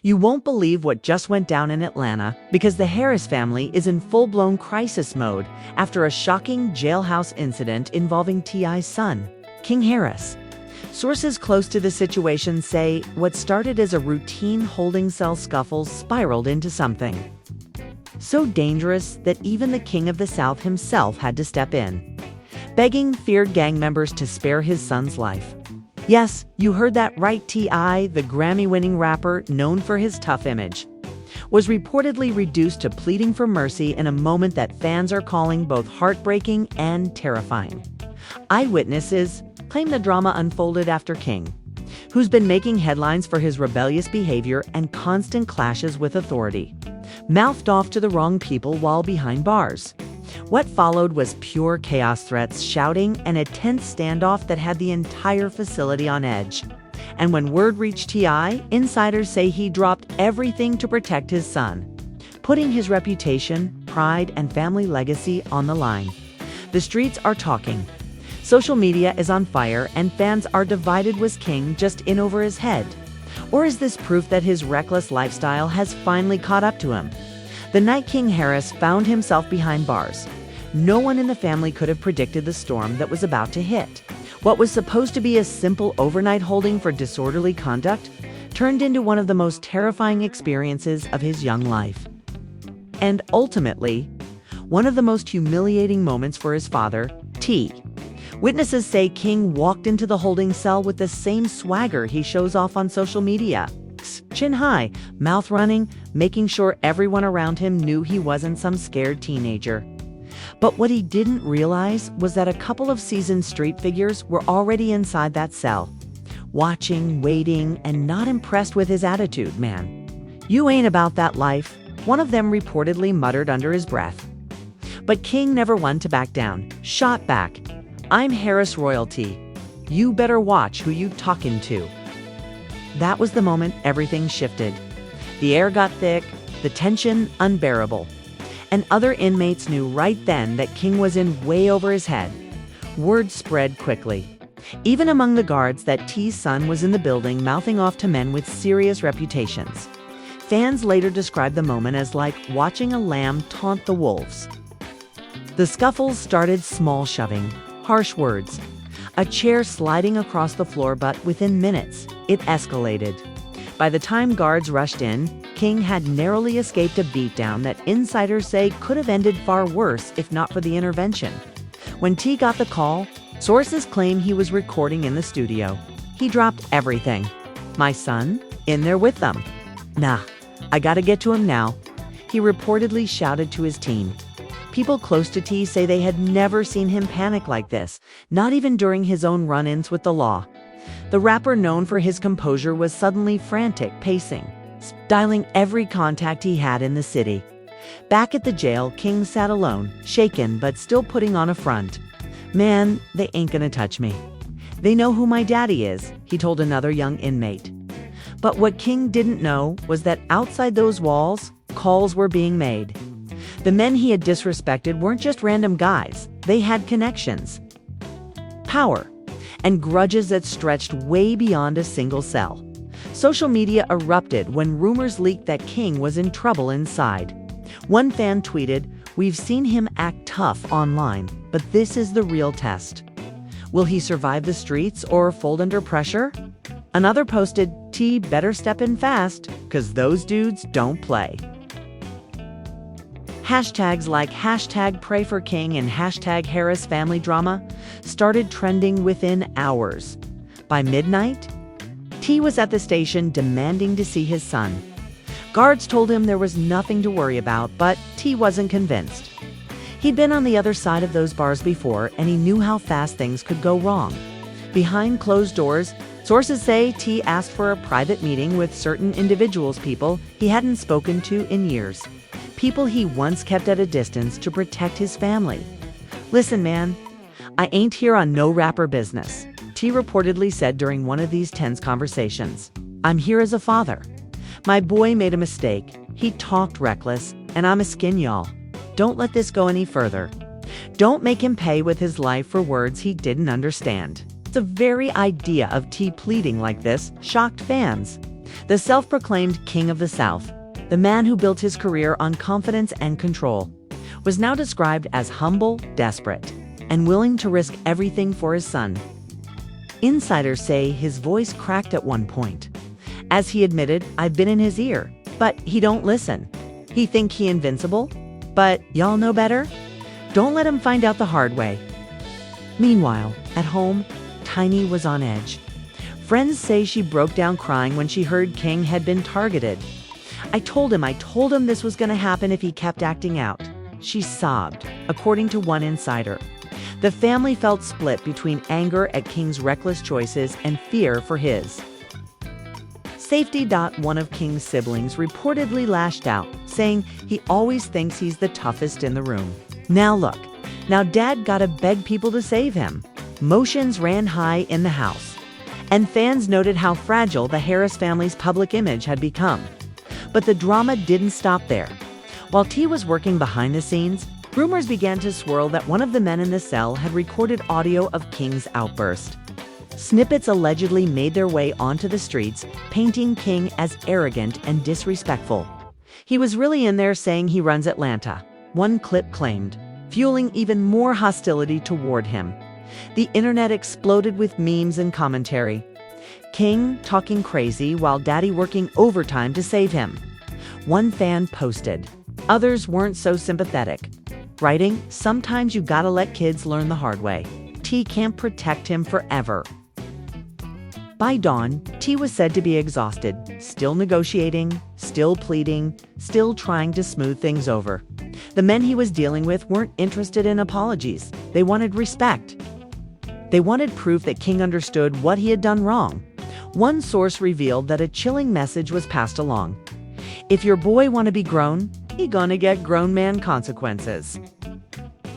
You won't believe what just went down in Atlanta because the Harris family is in full-blown crisis mode after a shocking jailhouse incident involving T.I.'s son, King Harris. Sources close to the situation say what started as a routine holding cell scuffle spiraled into something so dangerous that even the King of the South himself had to step in, begging feared gang members to spare his son's life. Yes, you heard that right. T.I., the Grammy-winning rapper known for his tough image, was reportedly reduced to pleading for mercy in a moment that fans are calling both heartbreaking and terrifying. Eyewitnesses claim the drama unfolded after King, who's been making headlines for his rebellious behavior and constant clashes with authority, mouthed off to the wrong people while behind bars. What followed was pure chaos, threats, shouting, and a tense standoff that had the entire facility on edge. And when word reached T.I., insiders say he dropped everything to protect his son, putting his reputation, pride, and family legacy on the line. The streets are talking. Social media is on fire, and fans are divided. Was King just in over his head? Or is this proof that his reckless lifestyle has finally caught up to him? The night King Harris found himself behind bars, no one in the family could have predicted the storm that was about to hit. What was supposed to be a simple overnight holding for disorderly conduct turned into one of the most terrifying experiences of his young life. And ultimately, one of the most humiliating moments for his father, T. Witnesses say King walked into the holding cell with the same swagger he shows off on social media. Chin high, mouth running, making sure everyone around him knew he wasn't some scared teenager. But what he didn't realize was that a couple of seasoned street figures were already inside that cell, watching, waiting, and not impressed with his attitude. "Man, you ain't about that life," one of them reportedly muttered under his breath. But King never one to back down, shot back, "I'm Harris royalty. You better watch who you talking to." That was the moment everything shifted. The air got thick, the tension unbearable. And other inmates knew right then that King was in way over his head. Word spread quickly, even among the guards, that T's son was in the building mouthing off to men with serious reputations. Fans later described the moment as like watching a lamb taunt the wolves. The scuffles started small shoving, harsh words, a chair sliding across the floor, but within minutes, it escalated. By the time guards rushed in, King had narrowly escaped a beatdown that insiders say could have ended far worse if not for the intervention. When T got the call, sources claim he was recording in the studio. He dropped everything. "My son? In there with them. Nah, I gotta get to him now," he reportedly shouted to his team. People close to T say they had never seen him panic like this, not even during his own run-ins with the law. The rapper, known for his composure, was suddenly frantic, pacing, dialing every contact he had in the city. Back at the jail, King sat alone, shaken but still putting on a front. "Man, they ain't gonna touch me. They know who my daddy is," he told another young inmate. But what King didn't know was that outside those walls, calls were being made. The men he had disrespected weren't just random guys. They had connections, power, and grudges that stretched way beyond a single cell. Social media erupted when rumors leaked that King was in trouble inside. One fan tweeted, "We've seen him act tough online, but this is the real test. Will he survive the streets or fold under pressure?" Another posted, "T better step in fast, 'cause those dudes don't play." Hashtags like #PrayForKing and #HarrisFamilyDrama started trending within hours. By midnight, T was at the station demanding to see his son. Guards told him there was nothing to worry about, but T wasn't convinced. He'd been on the other side of those bars before, and he knew how fast things could go wrong. Behind closed doors, sources say T asked for a private meeting with certain individuals, people he hadn't spoken to in years. People he once kept at a distance to protect his family. "Listen, man, I ain't here on no rapper business," T reportedly said during one of these tense conversations. "I'm here as a father. My boy made a mistake. He talked reckless, and I'm a skin, y'all. Don't let this go any further. Don't make him pay with his life for words he didn't understand." The very idea of T pleading like this shocked fans. The self-proclaimed king of the South, the man who built his career on confidence and control, was now described as humble, desperate, and willing to risk everything for his son. Insiders say his voice cracked at one point. As he admitted, "I've been in his ear, but he don't listen. He think he invincible, but y'all know better? Don't let him find out the hard way." Meanwhile, at home, Tiny was on edge. Friends say she broke down crying when she heard King had been targeted. I told him this was going to happen if he kept acting out," she sobbed, according to one insider. The family felt split between anger at King's reckless choices and fear for his. Safety. One of King's siblings reportedly lashed out, saying he always thinks he's the toughest in the room. Now look, Dad gotta beg people to save him. Motions ran high in the house, and fans noted how fragile the Harris family's public image had become. But the drama didn't stop there. While T was working behind the scenes, rumors began to swirl that one of the men in the cell had recorded audio of King's outburst. Snippets allegedly made their way onto the streets, painting King as arrogant and disrespectful. He was really in there saying he runs Atlanta, one clip claimed, fueling even more hostility toward him. The internet exploded with memes and commentary. King talking crazy while Daddy working overtime to save him. One fan posted. Others weren't so sympathetic, writing, "Sometimes you gotta let kids learn the hard way. T can't protect him forever." By dawn, T was said to be exhausted, still negotiating, still pleading, still trying to smooth things over. The men he was dealing with weren't interested in apologies. They wanted respect. They wanted proof that King understood what he had done wrong. One source revealed that a chilling message was passed along. "If your boy wanna be grown, he gonna get grown man consequences."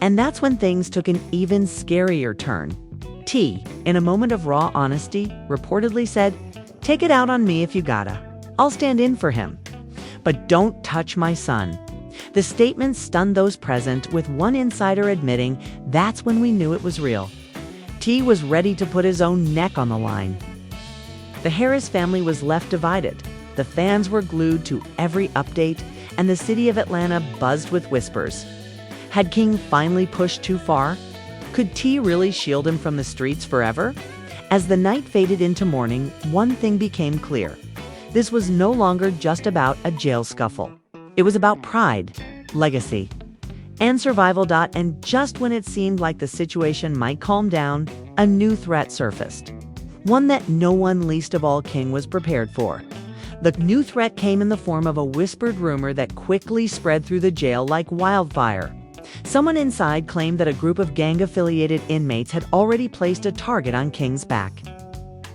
And that's when things took an even scarier turn. T, in a moment of raw honesty, reportedly said, "Take it out on me if you gotta. I'll stand in for him. But don't touch my son." The statement stunned those present, with one insider admitting that's when we knew it was real. T was ready to put his own neck on the line. The Harris family was left divided. The fans were glued to every update, and the city of Atlanta buzzed with whispers. Had King finally pushed too far? Could T really shield him from the streets forever? As the night faded into morning, one thing became clear. This was no longer just about a jail scuffle. It was about pride, legacy, and survival. And just when it seemed like the situation might calm down, a new threat surfaced. One that no one, least of all King, was prepared for. The new threat came in the form of a whispered rumor that quickly spread through the jail like wildfire. Someone inside claimed that a group of gang-affiliated inmates had already placed a target on King's back.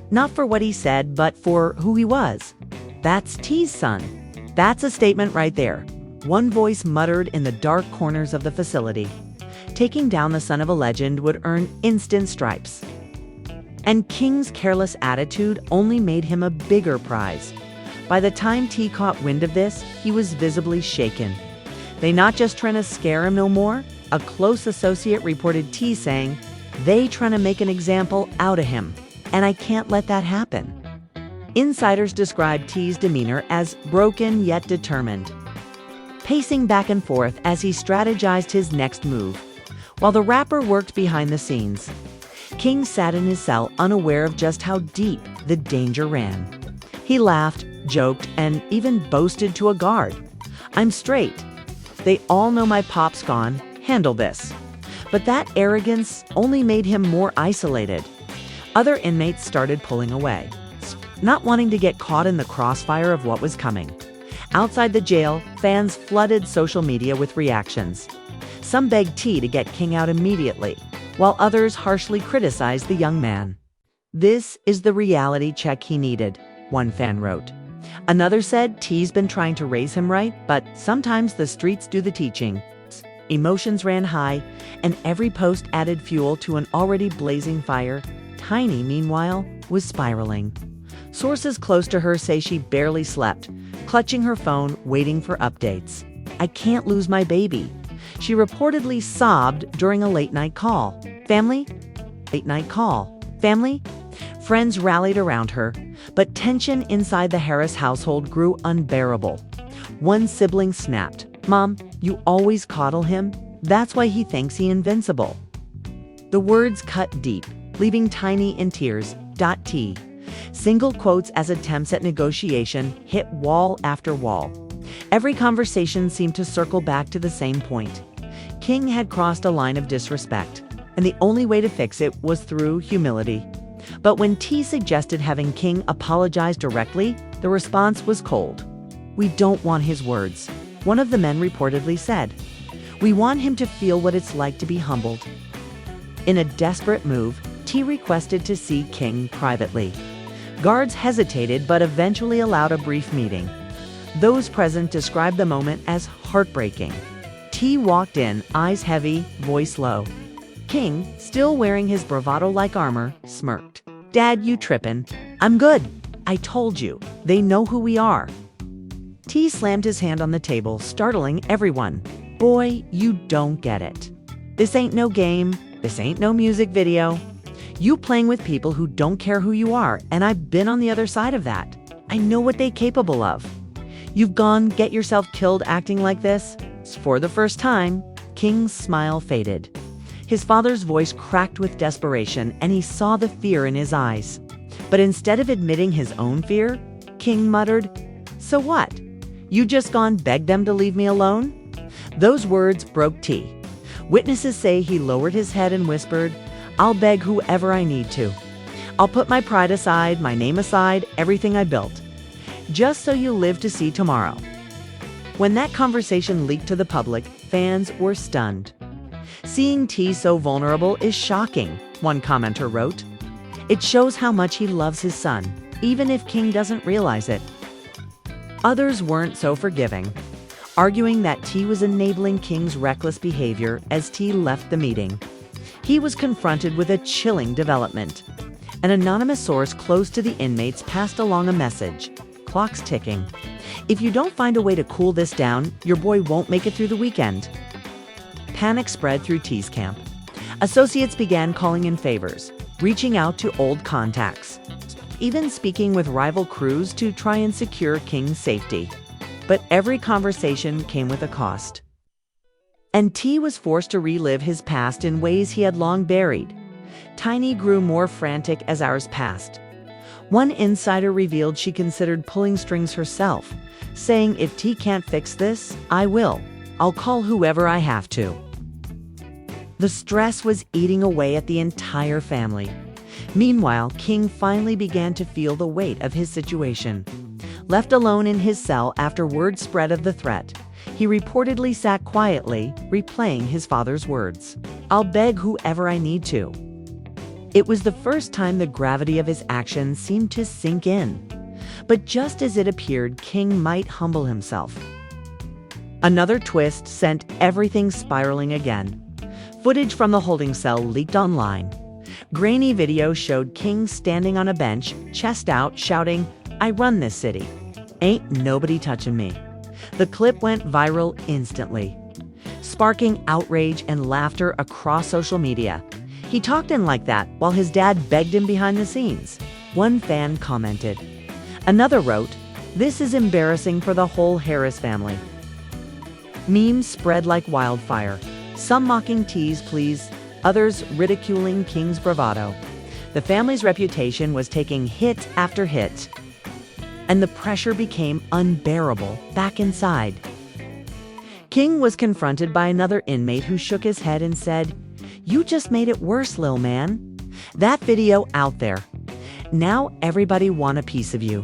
Not for what he said, but for who he was. "That's T's son." That's a statement right there, one voice muttered in the dark corners of the facility. Taking down the son of a legend would earn instant stripes. And King's careless attitude only made him a bigger prize. By the time T caught wind of this, he was visibly shaken. "They not just trying to scare him no more?" A close associate reported T saying, "They trying to make an example out of him, and I can't let that happen." Insiders described T's demeanor as broken yet determined, pacing back and forth as he strategized his next move. While the rapper worked behind the scenes, King sat in his cell unaware of just how deep the danger ran. He laughed, joked, and even boasted to a guard. "I'm straight. They all know my pop's gone. Handle this." But that arrogance only made him more isolated. Other inmates started pulling away, not wanting to get caught in the crossfire of what was coming. Outside the jail, fans flooded social media with reactions. Some begged T to get King out immediately, while others harshly criticized the young man. "This is the reality check he needed," one fan wrote. Another said T's been trying to raise him right, but sometimes the streets do the teaching. Emotions ran high, and every post added fuel to an already blazing fire. Tiny, meanwhile, was spiraling. Sources close to her say she barely slept, clutching her phone, waiting for updates. "I can't lose my baby," she reportedly sobbed during a late-night call. "Family? Late-night call. Family?" Friends rallied around her, But tension inside the Harris household grew unbearable. One sibling snapped, "Mom, you always coddle him? That's why he thinks he's invincible." The words cut deep, leaving Tiny in tears. T. Single quotes as attempts at negotiation hit wall after wall. Every conversation seemed to circle back to the same point. King had crossed a line of disrespect, and the only way to fix it was through humility. But when T suggested having King apologize directly, the response was cold. "We don't want his words," one of the men reportedly said. "We want him to feel what it's like to be humbled." In a desperate move, T requested to see King privately. Guards hesitated but eventually allowed a brief meeting. Those present described the moment as heartbreaking. T walked in, eyes heavy, voice low. King, still wearing his bravado-like armor, smirked. "Dad, you trippin'. I'm good. I told you. They know who we are." T slammed his hand on the table, startling everyone. "Boy, you don't get it. This ain't no game. This ain't no music video. You playing with people who don't care who you are, and I've been on the other side of that. I know what they're capable of. You've gone get yourself killed acting like this?" For the first time, King's smile faded. His father's voice cracked with desperation, and he saw the fear in his eyes. But instead of admitting his own fear, King muttered, "So what? You just gone beg them to leave me alone?" Those words broke T. Witnesses say he lowered his head and whispered, "I'll beg whoever I need to. I'll put my pride aside, my name aside, everything I built. Just so you live to see tomorrow." When that conversation leaked to the public, fans were stunned. "Seeing T so vulnerable is shocking," one commenter wrote. "It shows how much he loves his son, even if King doesn't realize it." Others weren't so forgiving, arguing that T was enabling King's reckless behavior as T left the meeting. He was confronted with a chilling development. An anonymous source close to the inmates passed along a message. "Clock's ticking. If you don't find a way to cool this down, your boy won't make it through the weekend." Panic spread through T's camp. Associates began calling in favors, reaching out to old contacts, even speaking with rival crews to try and secure King's safety. But every conversation came with a cost. And T was forced to relive his past in ways he had long buried. Tiny grew more frantic as hours passed. One insider revealed she considered pulling strings herself, saying, "If T can't fix this, I will. I'll call whoever I have to." The stress was eating away at the entire family. Meanwhile, King finally began to feel the weight of his situation. Left alone in his cell after word spread of the threat, he reportedly sat quietly, replaying his father's words. "I'll beg whoever I need to." It was the first time the gravity of his actions seemed to sink in. But just as it appeared King might humble himself, another twist sent everything spiraling again. Footage from the holding cell leaked online. Grainy video showed King standing on a bench, chest out, shouting, "I run this city. Ain't nobody touching me." The clip went viral instantly, sparking outrage and laughter across social media. "He talked in like that while his dad begged him behind the scenes," one fan commented. Another wrote, "This is embarrassing for the whole Harris family." Memes spread like wildfire, some mocking T's pleas, others ridiculing King's bravado. The family's reputation was taking hit after hit, and the pressure became unbearable back inside. King was confronted by another inmate who shook his head and said, "You just made it worse, lil' man. That video out there. Now everybody want a piece of you."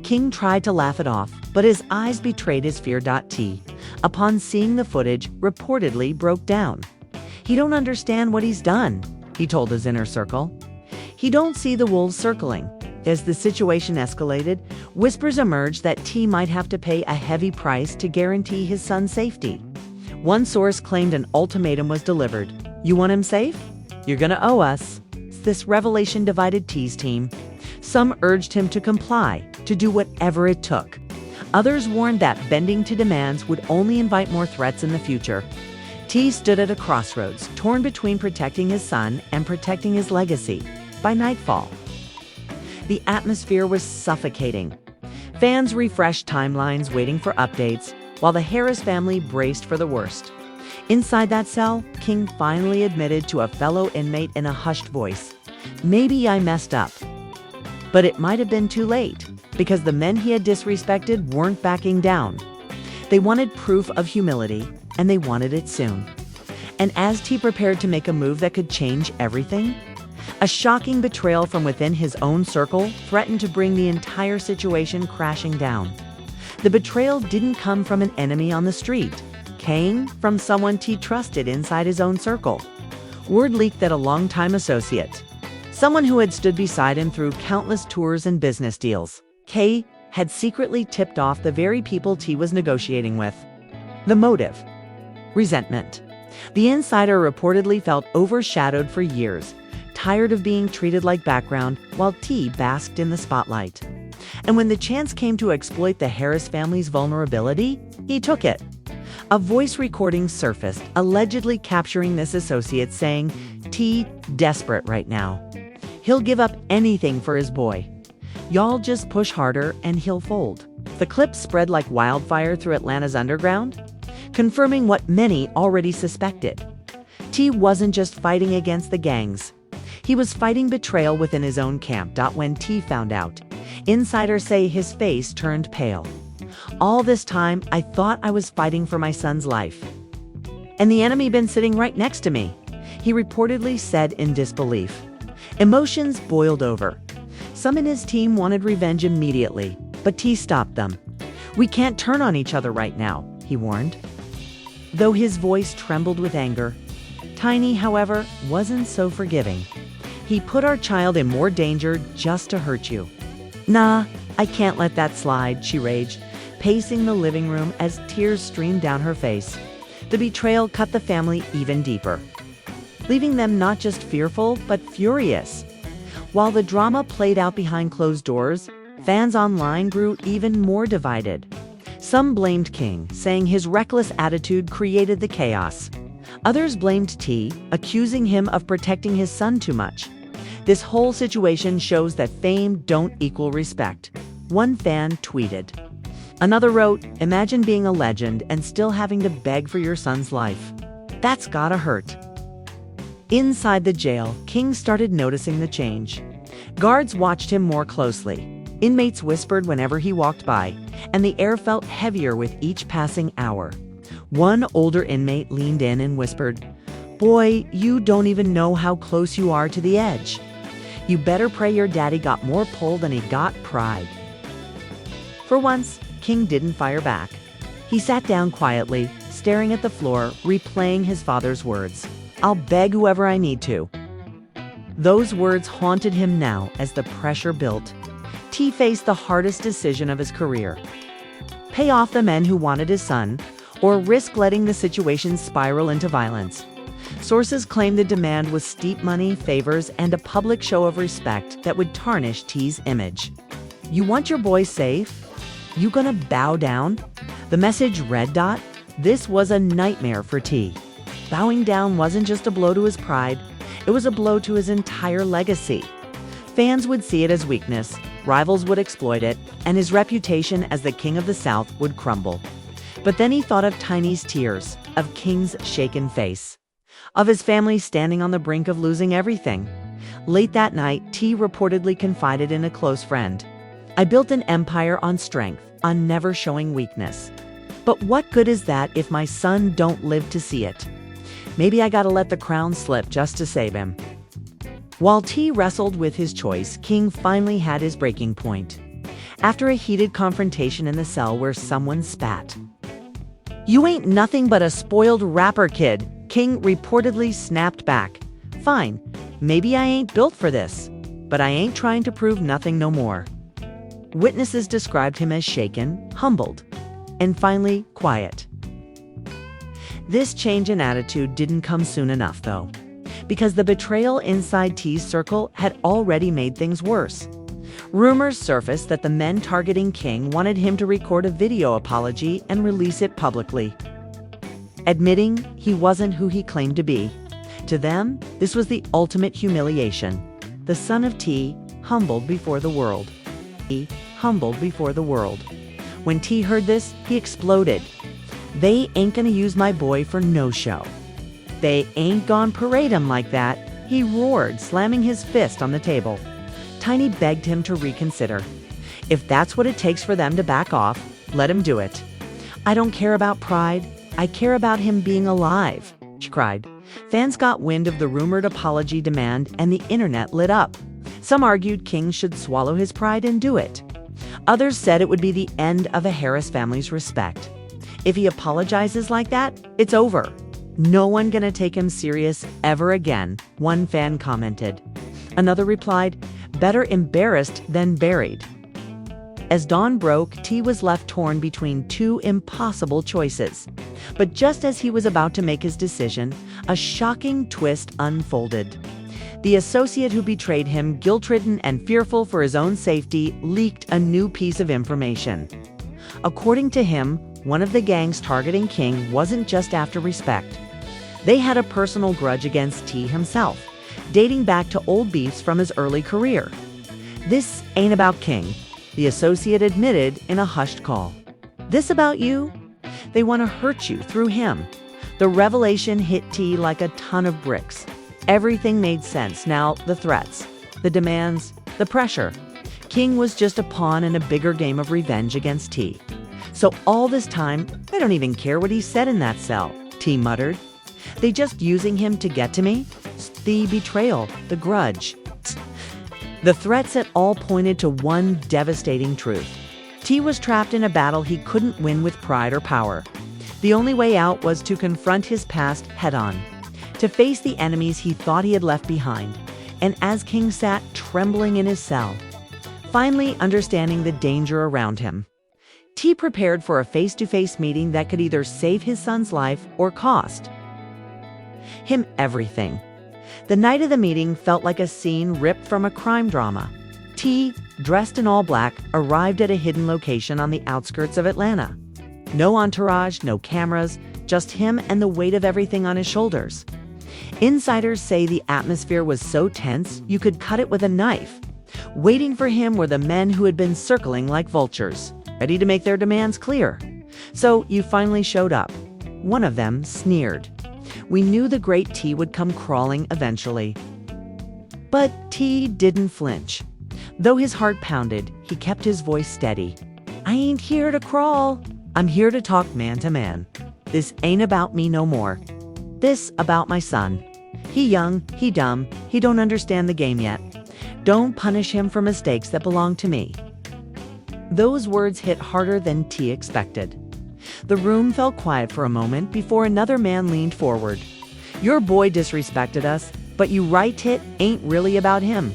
King tried to laugh it off, but his eyes betrayed his fear. T, upon seeing the footage, reportedly broke down. "He don't understand what he's done," he told his inner circle. He don't see the wolves circling. As the situation escalated, whispers emerged that T might have to pay a heavy price to guarantee his son's safety. One source claimed an ultimatum was delivered. "You want him safe? You're gonna owe us." This revelation divided T's team. Some urged him to comply, to do whatever it took. Others warned that bending to demands would only invite more threats in the future. T stood at a crossroads, torn between protecting his son and protecting his legacy. By nightfall, The atmosphere was suffocating. Fans refreshed timelines waiting for updates, while the Harris family braced for the worst. Inside that cell, King finally admitted to a fellow inmate in a hushed voice, "Maybe I messed up." But it might have been too late, because the men he had disrespected weren't backing down. They wanted proof of humility, and they wanted it soon. And as T prepared to make a move that could change everything, a shocking betrayal from within his own circle threatened to bring the entire situation crashing down. The betrayal didn't come from an enemy on the street. Came from someone T trusted inside his own circle. Word leaked that a longtime associate, someone who had stood beside him through countless tours and business deals, K, had secretly tipped off the very people T was negotiating with. The motive: resentment. The insider reportedly felt overshadowed for years, tired of being treated like background while T basked in the spotlight. And when the chance came to exploit the Harris family's vulnerability, he took it. A voice recording surfaced, allegedly capturing this associate saying, "T desperate right now. He'll give up anything for his boy. Y'all just push harder and he'll fold." The clip spread like wildfire through Atlanta's underground, confirming what many already suspected. T wasn't just fighting against the gangs. He was fighting betrayal within his own camp. When T found out, insiders say his face turned pale. "All this time, I thought I was fighting for my son's life. And the enemy been sitting right next to me," he reportedly said in disbelief. Emotions boiled over. Some in his team wanted revenge immediately, but T stopped them. "We can't turn on each other right now," he warned. Though his voice trembled with anger, Tiny, however, wasn't so forgiving. "He put our child in more danger just to hurt you." "Nah, I can't let that slide," she raged, pacing the living room as tears streamed down her face. The betrayal cut the family even deeper, leaving them not just fearful, but furious. While the drama played out behind closed doors, fans online grew even more divided. Some blamed King, saying his reckless attitude created the chaos. Others blamed T, accusing him of protecting his son too much. This whole situation shows that fame don't equal respect, one fan tweeted. Another wrote, "Imagine being a legend and still having to beg for your son's life. That's gotta hurt." Inside the jail, King started noticing the change. Guards watched him more closely. Inmates whispered whenever he walked by, and the air felt heavier with each passing hour. One older inmate leaned in and whispered, "Boy, you don't even know how close you are to the edge. You better pray your daddy got more pull than he got pride." For once, King didn't fire back. He sat down quietly, staring at the floor, replaying his father's words, "I'll beg whoever I need to." Those words haunted him now as the pressure built. T faced the hardest decision of his career: pay off the men who wanted his son, or risk letting the situation spiral into violence. Sources claim the demand was steep money, favors, and a public show of respect that would tarnish T's image. "You want your boy safe? You gonna bow down?" The message read. This was a nightmare for T. Bowing down wasn't just a blow to his pride, it was a blow to his entire legacy. Fans would see it as weakness, rivals would exploit it, and his reputation as the King of the South would crumble. But then he thought of Tiny's tears, of King's shaken face, of his family standing on the brink of losing everything. Late that night, T reportedly confided in a close friend, "I built an empire on strength, on never showing weakness. But what good is that if my son don't live to see it? Maybe I gotta let the crown slip just to save him." While T wrestled with his choice, King finally had his breaking point. After a heated confrontation in the cell where someone spat, "You ain't nothing but a spoiled rapper kid," King reportedly snapped back. "Fine, maybe I ain't built for this, but I ain't trying to prove nothing no more." Witnesses described him as shaken, humbled, and finally quiet. This change in attitude didn't come soon enough, though, because the betrayal inside T's circle had already made things worse. Rumors surfaced that the men targeting King wanted him to record a video apology and release it publicly, admitting he wasn't who he claimed to be. To them, this was the ultimate humiliation. The son of T, humbled before the world. T humbled before the world. When T heard this, he exploded. They ain't gonna use my boy for no show. They ain't gon' parade him like that, he roared, slamming his fist on the table. Tiny begged him to reconsider. If that's what it takes for them to back off, let him do it. I don't care about pride, I care about him being alive, she cried. Fans got wind of the rumored apology demand and the internet lit up. Some argued King should swallow his pride and do it. Others said it would be the end of a Harris family's respect. If he apologizes like that, it's over. No one gonna take him serious ever again, one fan commented. Another replied, better embarrassed than buried. As dawn broke, T was left torn between two impossible choices. But just as he was about to make his decision, a shocking twist unfolded. The associate who betrayed him, guilt-ridden and fearful for his own safety, leaked a new piece of information. According to him, one of the gangs targeting King wasn't just after respect. They had a personal grudge against T himself, dating back to old beefs from his early career. This ain't about King, the associate admitted in a hushed call. This about you? They want to hurt you through him. The revelation hit T like a ton of bricks. Everything made sense now, the threats, the demands, the pressure. King was just a pawn in a bigger game of revenge against T. So all this time, I don't even care what he said in that cell, T muttered. They just using him to get to me? The betrayal, the grudge. The threats at all pointed to one devastating truth. T was trapped in a battle he couldn't win with pride or power. The only way out was to confront his past head-on, to face the enemies he thought he had left behind. And as King sat trembling in his cell, finally understanding the danger around him, T prepared for a face-to-face meeting that could either save his son's life or cost him everything. The night of the meeting felt like a scene ripped from a crime drama. T, dressed in all black, arrived at a hidden location on the outskirts of Atlanta. No entourage, no cameras, just him and the weight of everything on his shoulders. Insiders say the atmosphere was so tense you could cut it with a knife. Waiting for him were the men who had been circling like vultures, ready to make their demands clear. So you finally showed up. One of them sneered. We knew the great T would come crawling eventually. But T didn't flinch. Though his heart pounded, he kept his voice steady. I ain't here to crawl. I'm here to talk man to man. This ain't about me no more. This about my son. He young, he dumb, he don't understand the game yet. Don't punish him for mistakes that belong to me. Those words hit harder than T expected. The room fell quiet for a moment before another man leaned forward. Your boy disrespected us, but you right hit ain't really about him.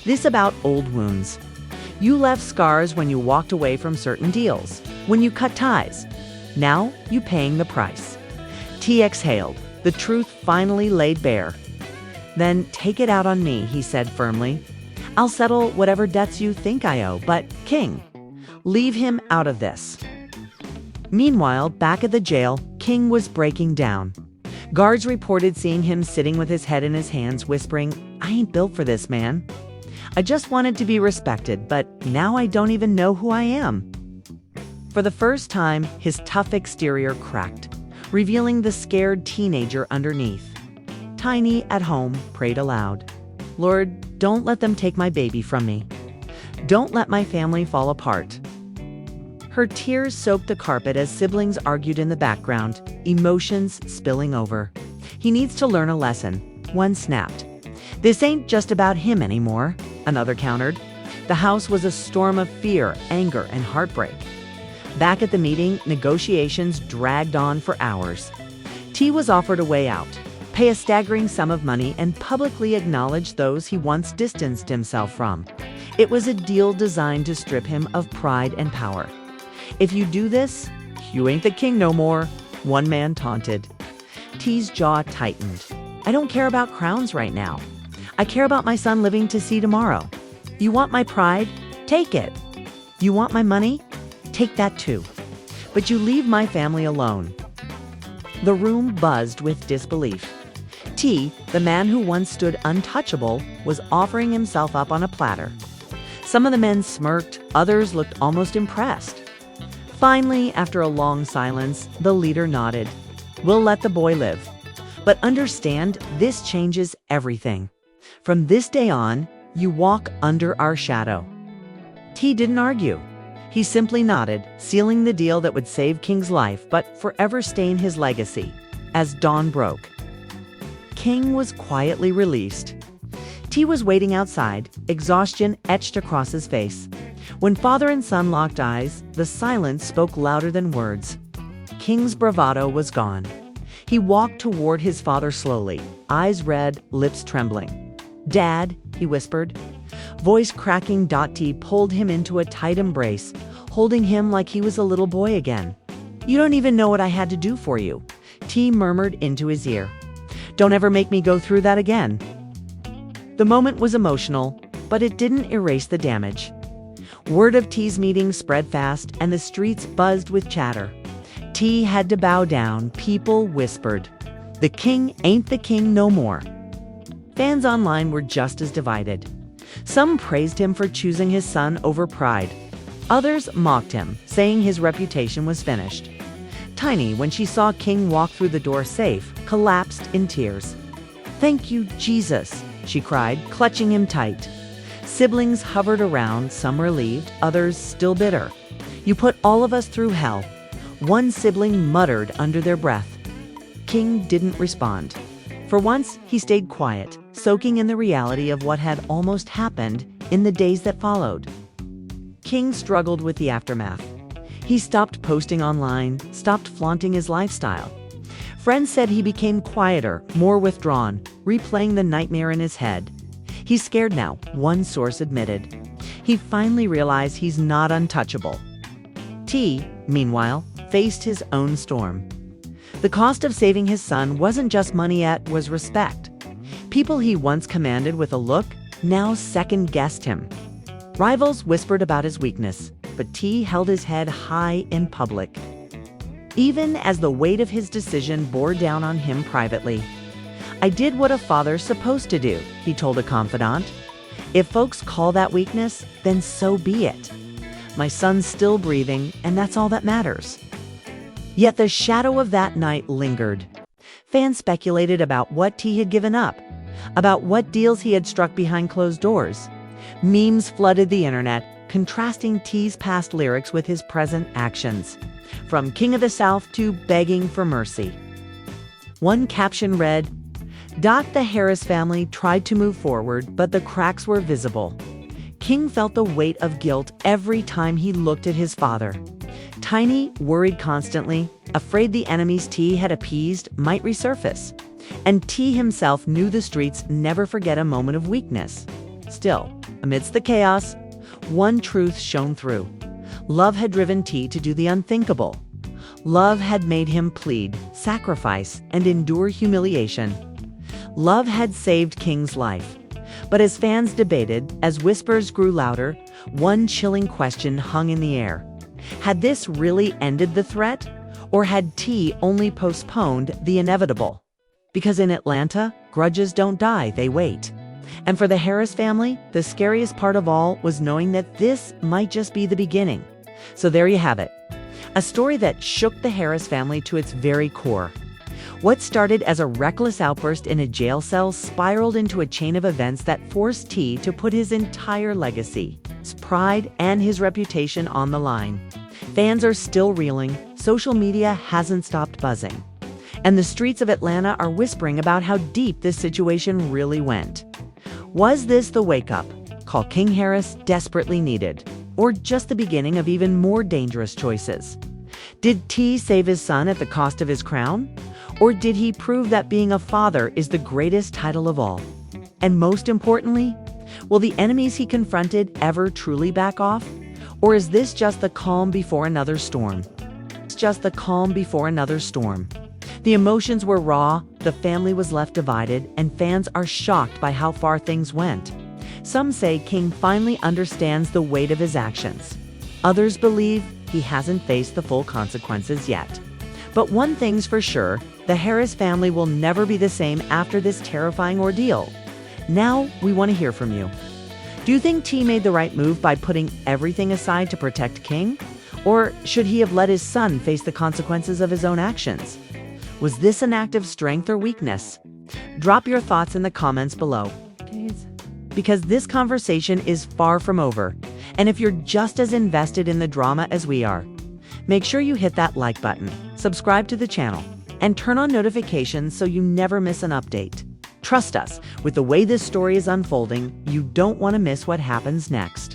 This about old wounds. You left scars when you walked away from certain deals, when you cut ties. Now you paying the price. T exhaled. The truth finally laid bare. Then take it out on me, he said firmly. I'll settle whatever debts you think I owe, but King, leave him out of this. Meanwhile, back at the jail, King was breaking down. Guards reported seeing him sitting with his head in his hands, whispering, I ain't built for this, man. I just wanted to be respected, but now I don't even know who I am. For the first time, his tough exterior cracked, revealing the scared teenager underneath. Tiny, at home, prayed aloud. Lord, don't let them take my baby from me. Don't let my family fall apart. Her tears soaked the carpet as siblings argued in the background, emotions spilling over. He needs to learn a lesson. One snapped. This ain't just about him anymore, another countered. The house was a storm of fear, anger, and heartbreak. Back at the meeting, negotiations dragged on for hours. T was offered a way out, pay a staggering sum of money, and publicly acknowledge those he once distanced himself from. It was a deal designed to strip him of pride and power. If you do this, you ain't the king no more, one man taunted. T's jaw tightened. I don't care about crowns right now. I care about my son living to see tomorrow. You want my pride? Take it. You want my money? Take that too. But you leave my family alone. The room buzzed with disbelief. T, the man who once stood untouchable, was offering himself up on a platter. Some of the men smirked, others looked almost impressed. Finally, after a long silence, the leader nodded. "We'll let the boy live. But understand, this changes everything. From this day on, you walk under our shadow." T didn't argue. He simply nodded, sealing the deal that would save King's life but forever stain his legacy. As dawn broke, King was quietly released. T was waiting outside, exhaustion etched across his face. When father and son locked eyes, the silence spoke louder than words. King's bravado was gone. He walked toward his father slowly, eyes red, lips trembling. "Dad," he whispered. Voice cracking, T pulled him into a tight embrace, holding him like he was a little boy again. "You don't even know what I had to do for you," T murmured into his ear. "Don't ever make me go through that again." The moment was emotional, but it didn't erase the damage. Word of T's meeting spread fast, and the streets buzzed with chatter. T had to bow down, people whispered. "The king ain't the king no more." Fans online were just as divided. Some praised him for choosing his son over pride. Others mocked him, saying his reputation was finished. Tiny, when she saw King walk through the door safe, collapsed in tears. "Thank you, Jesus," she cried, clutching him tight. Siblings hovered around, some relieved, others still bitter. "You put all of us through hell," one sibling muttered under their breath. King didn't respond. For once, he stayed quiet, soaking in the reality of what had almost happened in the days that followed. King struggled with the aftermath. He stopped posting online, stopped flaunting his lifestyle. Friends said he became quieter, more withdrawn, replaying the nightmare in his head. "He's scared now," one source admitted. He finally realized he's not untouchable. T, meanwhile, faced his own storm. The cost of saving his son wasn't just money, it was respect. People he once commanded with a look now second-guessed him. Rivals whispered about his weakness, but T held his head high in public. Even as the weight of his decision bore down on him privately. "I did what a father's supposed to do," he told a confidant. "If folks call that weakness, then so be it. My son's still breathing, and that's all that matters." Yet the shadow of that night lingered. Fans speculated about what T had given up, about what deals he had struck behind closed doors. Memes flooded the internet, contrasting T's past lyrics with his present actions, from King of the South to begging for mercy. One caption read, "The Harris family tried to move forward, but the cracks were visible. King felt the weight of guilt every time he looked at his father. Tiny worried constantly, afraid the enemies T had appeased might resurface. And T himself knew the streets never forget a moment of weakness. Still, amidst the chaos, one truth shone through. Love had driven T to do the unthinkable. Love had made him plead, sacrifice, and endure humiliation. Love had saved King's life. But as fans debated, as whispers grew louder, one chilling question hung in the air. Had this really ended the threat? Or had T only postponed the inevitable? Because in Atlanta, grudges don't die, they wait. And for the Harris family, the scariest part of all was knowing that this might just be the beginning. So there you have it. A story that shook the Harris family to its very core. What started as a reckless outburst in a jail cell spiraled into a chain of events that forced T to put his entire legacy, his pride, and his reputation on the line. Fans are still reeling, social media hasn't stopped buzzing. And the streets of Atlanta are whispering about how deep this situation really went. Was this the wake-up call King Harris desperately needed? Or just the beginning of even more dangerous choices? Did T save his son at the cost of his crown? Or did he prove that being a father is the greatest title of all? And most importantly, will the enemies he confronted ever truly back off? Or is this just the calm before another storm? It's just the calm before another storm. The emotions were raw, the family was left divided, and fans are shocked by how far things went. Some say King finally understands the weight of his actions. Others believe he hasn't faced the full consequences yet. But one thing's for sure, the Harris family will never be the same after this terrifying ordeal. Now, we want to hear from you. Do you think T made the right move by putting everything aside to protect King? Or should he have let his son face the consequences of his own actions? Was this an act of strength or weakness? Drop your thoughts in the comments below. Because this conversation is far from over. And if you're just as invested in the drama as we are, make sure you hit that like button, subscribe to the channel, and turn on notifications so you never miss an update. Trust us, with the way this story is unfolding, you don't want to miss what happens next.